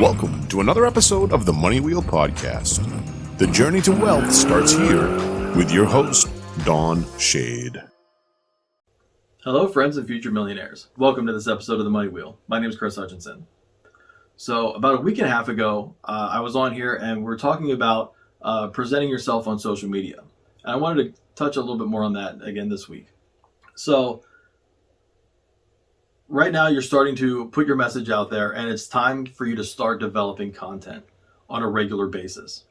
Welcome to another episode of the Money Wheel Podcast. The journey to wealth starts here with your host, Don Shade. Hello, friends and future millionaires. Welcome to this episode of the Money Wheel. My name is Kris. So about a week and a half ago, I was on here and we're talking about presenting yourself on social media. And I wanted to touch a little bit more on that again this week. So right now you're starting to put your message out there, and it's time for you to start developing content on a regular basis.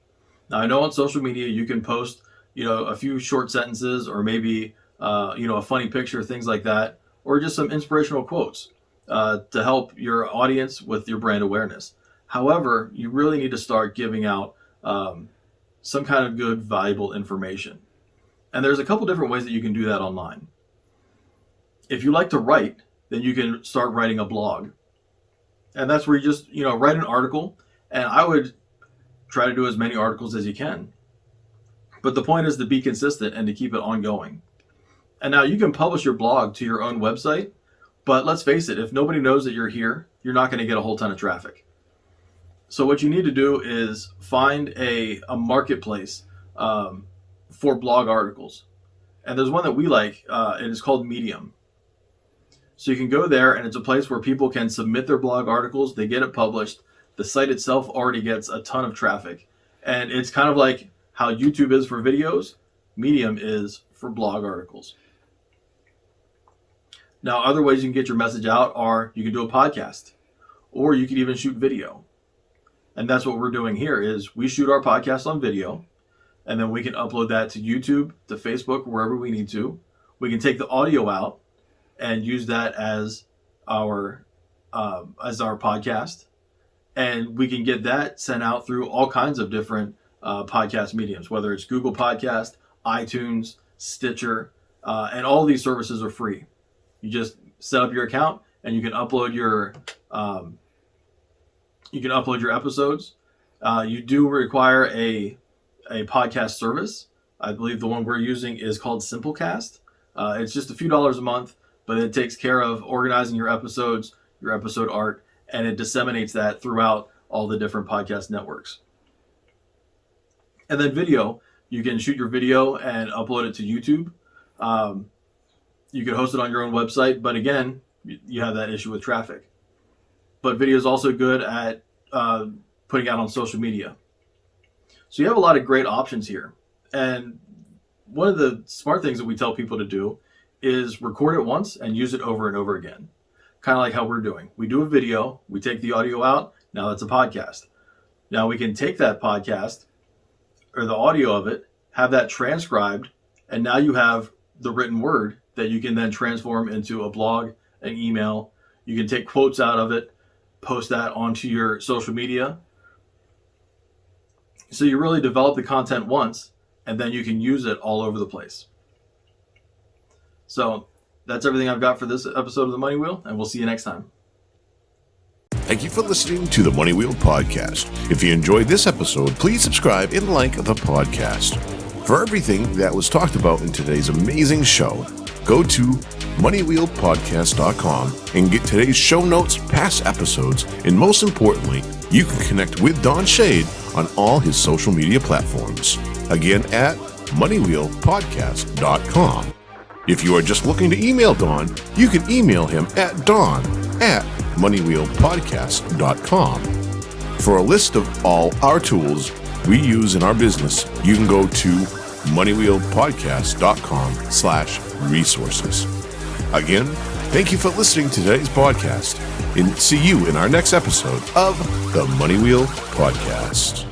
Now, I know on social media you can post, a few short sentences or maybe, a funny picture, things like that, or just some inspirational quotes to help your audience with your brand awareness. However, you really need to start giving out some kind of good, valuable information. And there's a couple different ways that you can do that online. If you like to write, then you can start writing a blog. And that's where you just, write an article. And I would try to do as many articles as you can. But the point is to be consistent and to keep it ongoing. And now you can publish your blog to your own website. But let's face it, if nobody knows that you're here, you're not going to get a whole ton of traffic. So what you need to do is find a marketplace for blog articles. And there's one that we like, and it's called Medium. So you can go there, and it's a place where people can submit their blog articles. They get it published. The site itself already gets a ton of traffic. And it's kind of like how YouTube is for videos, Medium is for blog articles. Now, other ways you can get your message out are you can do a podcast, or you can even shoot video. And that's what we're doing here is we shoot our podcast on video, and then we can upload that to YouTube, to Facebook, wherever we need to. We can take the audio out and use that as our podcast, and we can get that sent out through all kinds of different podcast mediums, whether it's Google Podcast, iTunes, Stitcher, and all these services are free. You just set up your account and you can upload your episodes. You do require a podcast service. I believe the one we're using is called Simplecast. It's just a few dollars a month, but it takes care of organizing your episodes, your episode art, and it disseminates that throughout all the different podcast networks. And then video, you can shoot your video and upload it to YouTube. You can host it on your own website, but again, you have that issue with traffic. But video is also good at putting out on social media. So you have a lot of great options here. And one of the smart things that we tell people to do is record it once and use it over and over again. Kind of like how we're doing. We do a video, we take the audio out, now that's a podcast. Now we can take that podcast or the audio of it, have that transcribed, and now you have the written word that you can then transform into a blog, an email. You can take quotes out of it, post that onto your social media. So you really develop the content once, and then you can use it all over the place. So that's everything I've got for this episode of The Money Wheel, and we'll see you next time. Thank you for listening to the Money Wheel Podcast. If you enjoyed this episode, please subscribe and like the podcast. For everything that was talked about in today's amazing show, go to moneywheelpodcast.com and get today's show notes, past episodes, and most importantly, you can connect with Don Shade on all his social media platforms. Again, at moneywheelpodcast.com. If you are just looking to email Don, you can email him at don@moneywheelpodcast.com. For a list of all our tools we use in our business, you can go to moneywheelpodcast.com/resources. Again, thank you for listening to today's podcast, and see you in our next episode of the Money Wheel Podcast.